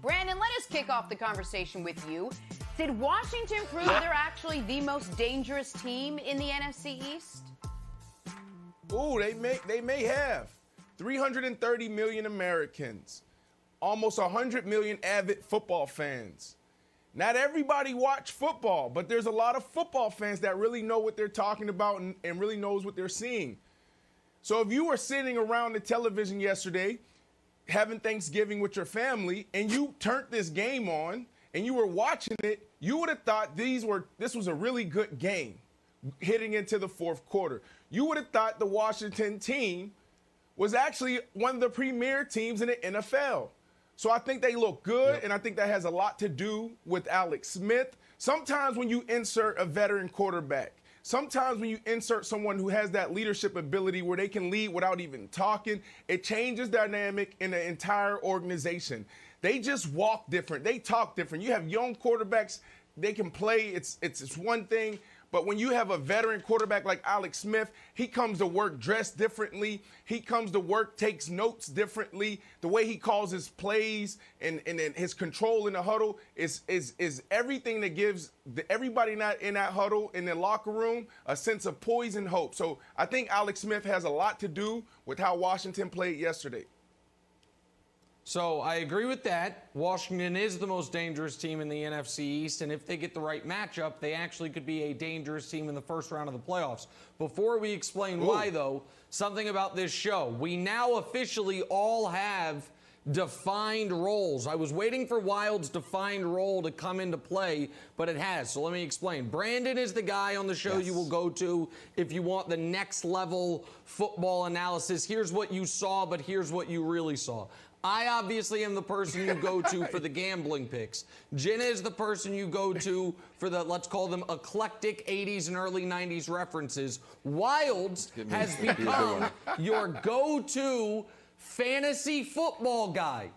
Brandon, let us kick off the conversation with you. Did Washington prove they're actually the most dangerous team in the NFC East? Ooh, they may have. 330 million Americans, almost 100 million avid football fans. Not everybody watch football, but there's a lot of football fans that really know what they're talking about and really knows what they're seeing. So if you were sitting around the television yesterday having Thanksgiving with your family and you turned this game on and you were watching it, you would have thought this was a really good game heading into the fourth quarter. You would have thought the Washington team was actually one of the premier teams in the NFL. So I think they look good, and I think that has a lot to do with Alex Smith. Sometimes when you insert a veteran quarterback, sometimes when you insert someone who has that leadership ability where they can lead without even talking, it changes dynamic in the entire organization. They just walk different. They talk different. You have young quarterbacks, they can play. It's one thing. But when you have a veteran quarterback like Alex Smith, he comes to work dressed differently. He comes to work, takes notes differently. The way he calls his plays and his control in the huddle is everything that gives everybody not in that huddle, in the locker room, a sense of poise and hope. So I think Alex Smith has a lot to do with how Washington played yesterday. So I agree with that. Washington is the most dangerous team in the NFC East, and if they get the right matchup, they actually could be a dangerous team in the first round of the playoffs. Before we explain why, though, something about this show. We now officially all have defined roles. I was waiting for Wild's defined role to come into play, but it has. So let me explain. Brandon is the guy on the show you will go to if you want the next level football analysis. Here's what you saw, but here's what you really saw. I obviously am the person you go to for the gambling picks. Jenna is the person you go to for the, let's call them, eclectic 80s and early 90s references. Wilds has become your go-to fantasy football guy.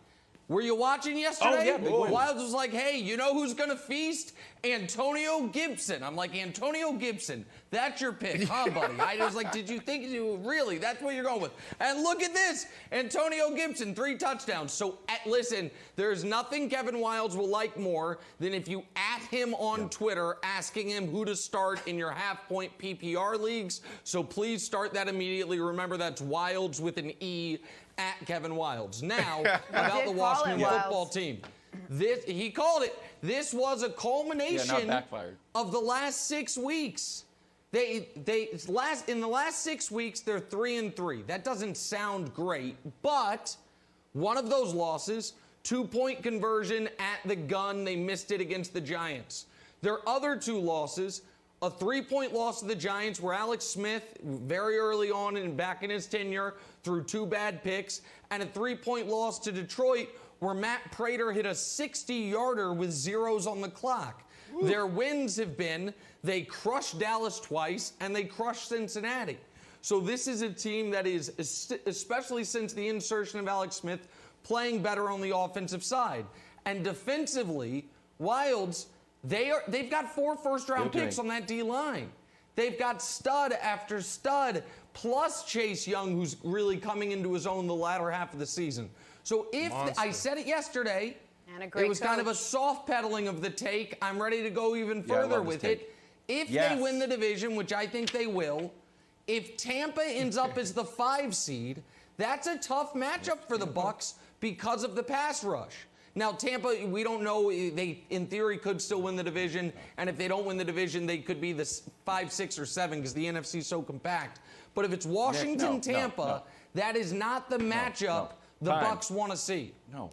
Were you watching yesterday? Oh, yeah. Wilds was like, hey, you know who's going to feast? Antonio Gibson. I'm like, Antonio Gibson, that's your pick, huh, buddy? I was like, did you think you really? That's what you're going with. And look at this. Antonio Gibson, 3 touchdowns. So, listen, there's nothing Kevin Wilds will like more than if you at him on Twitter asking him who to start in your half-point PPR leagues. So please start that immediately. Remember, that's Wilds with an E at Kevin Wilds. Now, about the Washington football team. He called it. This was a culmination of the last 6 weeks. In the last 6 weeks, they're 3-3. That doesn't sound great, but one of those losses, 2-point conversion at the gun, they missed it against the Giants. Their other 2 losses, a 3-point loss to the Giants where Alex Smith, very early on and back in his tenure, threw 2 bad picks, and a 3-point loss to Detroit where Matt Prater hit a 60-yarder with zeros on the clock. Ooh. Their wins have been they crushed Dallas twice and they crushed Cincinnati. So this is a team that is, especially since the insertion of Alex Smith, playing better on the offensive side. And defensively, Wilds, they've got 4 first-round picks on that D-line. They've got stud after stud, plus Chase Young, who's really coming into his own the latter half of the season. So if I said it yesterday, it was kind of a soft pedaling of the take. I'm ready to go even further with it. If they win the division, which I think they will, if Tampa ends up as the 5 seed, that's a tough matchup for the Bucks because of the pass rush. Now, Tampa, we don't know. They, in theory, could still win the division. And if they don't win the division, they could be the 5, 6, or 7 because the NFC is so compact. But if it's Washington, Tampa, that is not the matchup the Bucks want to see. No.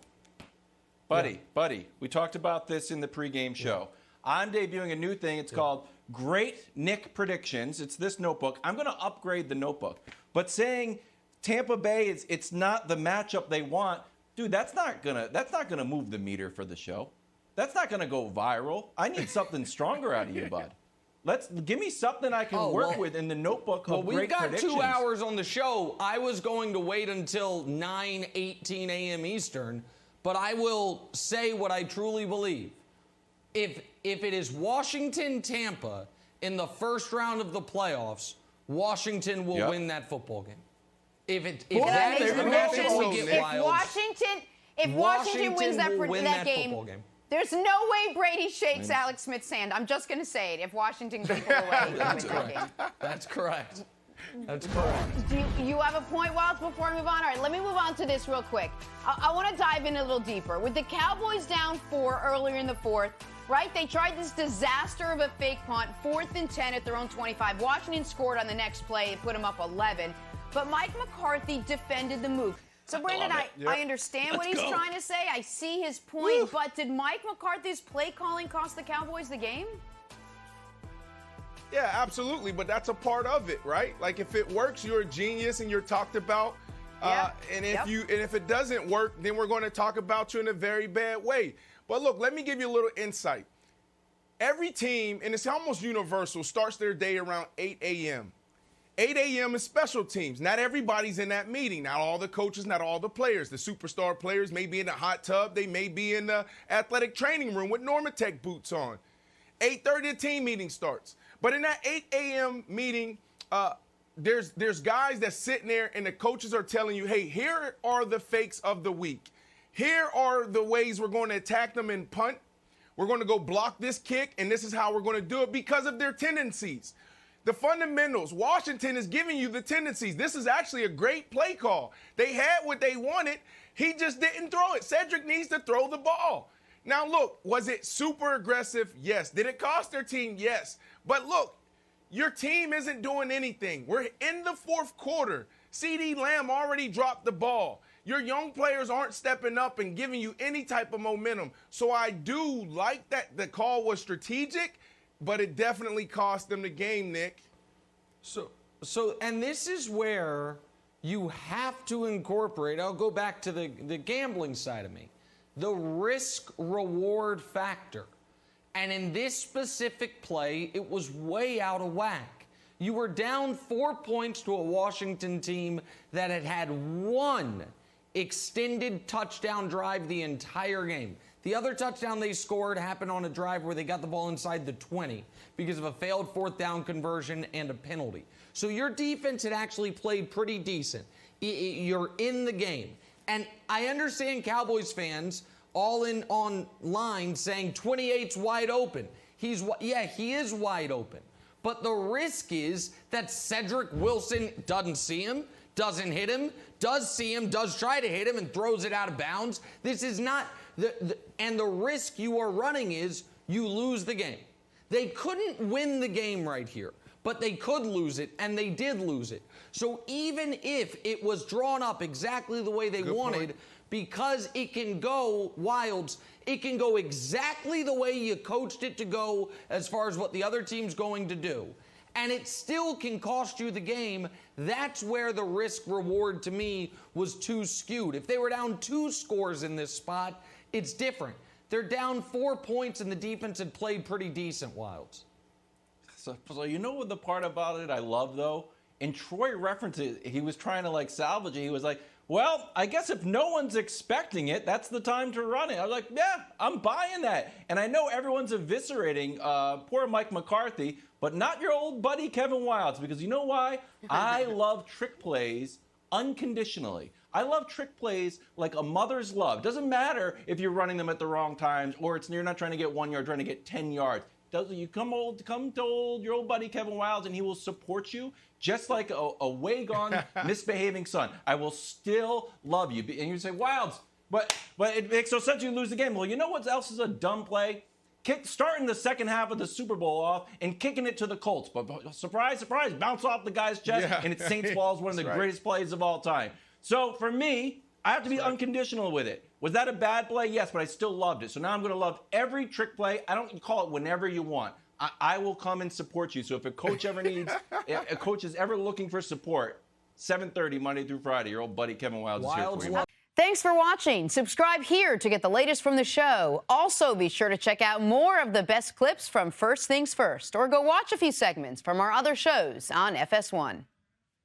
Buddy, we talked about this in the pregame show. I'm debuting a new thing. It's called Great Nick Predictions. It's this notebook. I'm going to upgrade the notebook. But saying Tampa Bay, it's not the matchup they want, dude, that's not gonna move the meter for the show. That's not gonna go viral. I need something stronger out of you, bud. Give me something I can work with in the notebook of great predictions. We've got 2 hours on the show. I was going to wait until 9:18 a.m. Eastern, but I will say what I truly believe. If it is Washington-Tampa in the first round of the playoffs, Washington will win that football game. If that's the matchup we get, Wilds. If Washington wins that will win that game, football game. There's no way Brady shakes Alex Smith's hand. I'm just going to say it. If Washington can pull away, That's correct. That's correct. That's correct. Do you have a point, Wilds, before we move on? All right, let me move on to this real quick. I want to dive in a little deeper. With the Cowboys down 4 earlier in the fourth, right? They tried this disaster of a fake punt, 4th and 10 at their own 25. Washington scored on the next play. It put them up 11. But Mike McCarthy defended the move. So, Brandon, I understand what he's trying to say. I see his point. But did Mike McCarthy's play calling cost the Cowboys the game? Yeah, absolutely. But that's a part of it, right? Like, if it works, you're a genius and you're talked about. And if it doesn't work, then we're going to talk about you in a very bad way. But look, let me give you a little insight. Every team, and it's almost universal, starts their day around 8 a.m. 8 a.m. is special teams. Not everybody's in that meeting. Not all the coaches, not all the players. The superstar players may be in the hot tub. They may be in the athletic training room with Normatec boots on. 8:30, the team meeting starts. But in that 8 a.m. meeting, there's guys that's sitting there and the coaches are telling you, hey, here are the fakes of the week. Here are the ways we're going to attack them in punt. We're going to go block this kick, and this is how we're going to do it because of their tendencies. The fundamentals, Washington is giving you the tendencies. This is actually a great play call. They had what they wanted. He just didn't throw it. Cedric needs to throw the ball. Now, look, was it super aggressive? Yes. Did it cost their team? Yes. But look, your team isn't doing anything. We're in the fourth quarter. CeeDee Lamb already dropped the ball. Your young players aren't stepping up and giving you any type of momentum. So I do like that the call was strategic, but it definitely cost them the game, Nick. And this is where you have to incorporate, I'll go back to the gambling side of me, the risk-reward factor. And in this specific play, it was way out of whack. You were down 4 points to a Washington team that had one extended touchdown drive the entire game. The other touchdown they scored happened on a drive where they got the ball inside the 20 because of a failed 4th down conversion and a penalty. So your defense had actually played pretty decent. You're in the game. And I understand Cowboys fans all in online saying 28's wide open. He is wide open. But the risk is that Cedric Wilson doesn't see him, doesn't hit him, does see him, does try to hit him, and throws it out of bounds. This is not and the risk you are running is you lose the game. They couldn't win the game right here, but they could lose it, and they did lose it. So even if it was drawn up exactly the way they wanted, because it can go, Wilds, it can go exactly the way you coached it to go as far as what the other team's going to do. And it still can cost you the game. That's where the risk-reward, to me, was too skewed. If they were down 2 scores in this spot, it's different. They're down 4 points, and the defense had played pretty decent, Wilds. So you know what the part about it I love, though? And Troy referenced it. He was trying to, salvage it. He was like, well, I guess if no one's expecting it, that's the time to run it. I was like, yeah, I'm buying that. And I know everyone's eviscerating poor Mike McCarthy, but not your old buddy Kevin Wilds, because you know why? I love trick plays unconditionally. I love trick plays like a mother's love. Doesn't matter if you're running them at the wrong times or you're not trying to get 1 yard, trying to get 10 yards. You come to your old buddy Kevin Wilds, and he will support you just like a way gone misbehaving son. I will still love you. And you say, Wilds, but it makes no sense you lose the game. Well, you know what else is a dumb play? Starting the second half of the Super Bowl off and kicking it to the Colts. But surprise, surprise, bounce off the guy's chest, and it's Saints ball is one of the greatest plays of all time. So for me, I have to be unconditional with it. Was that a bad play? Yes, but I still loved it. So now I'm going to love every trick play. I don't call it whenever you want. I will come and support you. So if a coach ever needs, if a coach is ever looking for support, 7:30 Monday through Friday, your old buddy Kevin Wilds is here for you. Thanks for watching. Subscribe here to get the latest from the show. Also, be sure to check out more of the best clips from First Things First, or go watch a few segments from our other shows on FS1.